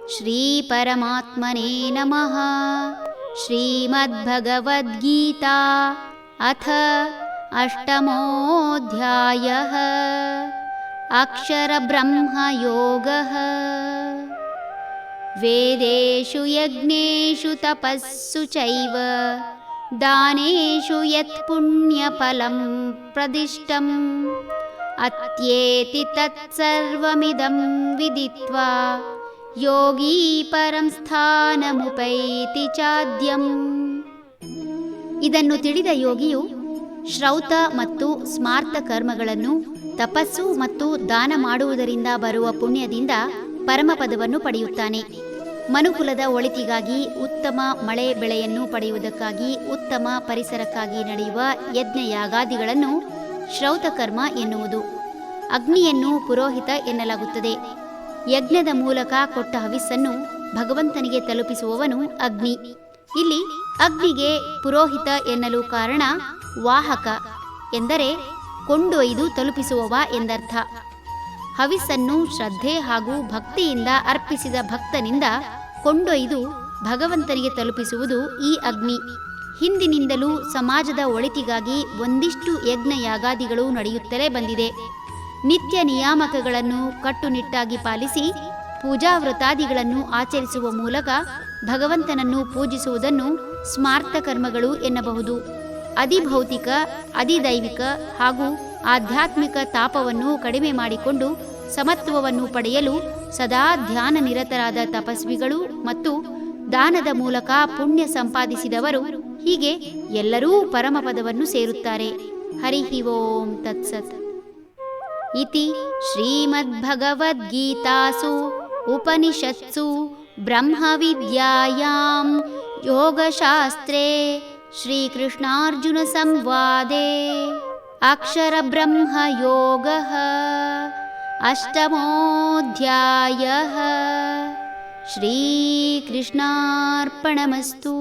ಶ್ರೀ ಪರಮಾತ್ಮನೇ ನಮಃ. ಶ್ರೀಮದ್ಭಗವದ್ಗೀತಾ ಅಥ ಅಷ್ಟಮೋऽಧ್ಯಾಯಃ. ಅಕ್ಷರಬ್ರಹ್ಮಯೋಗಃ. ವೇದೇಷು ಯಜ್ಞೇಷು ತಪಸ್ಸು ಚೈವ ದಾನೇಷು ಯತ್ ಪುಣ್ಯಫಲಂ ಪ್ರದಿಷ್ಟಂ ಅತ್ಯೇತಿ ತತ್ಸರ್ವಮಿದಂ ವಿದಿತ್ವಾ ಯೋಗೀ ಪರಂ ಸ್ಥಾನಮುಪೈತಿ ಚಾದ್ಯಂ. ಇದನ್ನು ತಿಳಿದ ಯೋಗಿಯು ಶ್ರೌತ ಮತ್ತು ಸ್ಮಾರ್ತ ಕರ್ಮಗಳನ್ನು, ತಪಸ್ಸು ಮತ್ತು ದಾನ ಮಾಡುವುದರಿಂದ ಬರುವ ಪುಣ್ಯದಿಂದ ಪರಮಪದವನ್ನು ಪಡೆಯುತ್ತಾನೆ. ಮನುಕುಲದ ಒಳಿತಿಗಾಗಿ, ಉತ್ತಮ ಮಳೆ ಬೆಳೆಯನ್ನು ಪಡೆಯುವುದಕ್ಕಾಗಿ, ಉತ್ತಮ ಪರಿಸರಕ್ಕಾಗಿ ನಡೆಯುವ ಯಜ್ಞಯಾಗಾದಿಗಳನ್ನು ಶ್ರೌತಕರ್ಮ ಎನ್ನುವುದು. ಅಗ್ನಿಯನ್ನು ಪುರೋಹಿತ ಎನ್ನಲಾಗುತ್ತದೆ. ಯಜ್ಞದ ಮೂಲಕ ಕೊಟ್ಟ ಹವಿಸ್ಸನ್ನು ಭಗವಂತನಿಗೆ ತಲುಪಿಸುವವನು ಅಗ್ನಿ. ಇಲ್ಲಿ ಅಗ್ನಿಗೆ ಪುರೋಹಿತ ಎನ್ನಲು ಕಾರಣ ವಾಹಕ ಎಂದರೆ ಕೊಂಡೊಯ್ದು ತಲುಪಿಸುವವ ಎಂದರ್ಥ. ಹವಿಸ್ಸನ್ನು ಶ್ರದ್ಧೆ ಹಾಗೂ ಭಕ್ತಿಯಿಂದ ಅರ್ಪಿಸಿದ ಭಕ್ತನಿಂದ ಕೊಂಡೊಯ್ದು ಭಗವಂತನಿಗೆ ತಲುಪಿಸುವುದು ಈ ಅಗ್ನಿ. ಹಿಂದಿನಿಂದಲೂ ಸಮಾಜದ ಒಳಿತಿಗಾಗಿ ಒಂದಿಷ್ಟು ಯಜ್ಞಯಾಗಾದಿಗಳು ನಡೆಯುತ್ತಲೇ ಬಂದಿದೆ. ನಿತ್ಯ ನಿಯಾಮಕಗಳನ್ನು ಕಟ್ಟುನಿಟ್ಟಾಗಿ ಪಾಲಿಸಿ ಪೂಜಾ ವ್ರತಾದಿಗಳನ್ನು ಆಚರಿಸುವ ಮೂಲಕ ಭಗವಂತನನ್ನು ಪೂಜಿಸುವುದನ್ನು ಸ್ಮಾರ್ತ ಕರ್ಮಗಳು ಎನ್ನಬಹುದು. ಅಧಿಭೌತಿಕ, ಅಧಿದೈವಿಕ ಹಾಗೂ ಆಧ್ಯಾತ್ಮಿಕ ತಾಪವನ್ನು ಕಡಿಮೆ ಮಾಡಿಕೊಂಡು ಸಮತ್ವವನ್ನು ಪಡೆಯಲು ಸದಾ ಧ್ಯಾನ ನಿರತರಾದ ತಪಸ್ವಿಗಳು ಮತ್ತು ದಾನದ ಮೂಲಕ ಪುಣ್ಯ ಸಂಪಾದಿಸಿದವರು, ಹೀಗೆ ಎಲ್ಲರೂ ಪರಮಪದವನ್ನು ಸೇರುತ್ತಾರೆ. ಹರಿ ಓಂ ತತ್ಸತ್. ಇತಿ ಶ್ರೀಮದ್ಭಗವದ್ಗೀತಾಸು ಉಪನಿಷತ್ಸು ಬ್ರಹ್ಮವಿದ್ಯಾಯಾಂ ಯೋಗಶಾಸ್ತ್ರೇ ಶ್ರೀಕೃಷ್ಣಾರ್ಜುನ ಸಂವಾದೇ ಅಕ್ಷರಬ್ರಹ್ಮಯೋಗಃ ಅಷ್ಟಮೋऽಧ್ಯಾಯಃ. ಶ್ರೀಕೃಷ್ಣಾರ್ಪಣಮಸ್ತು.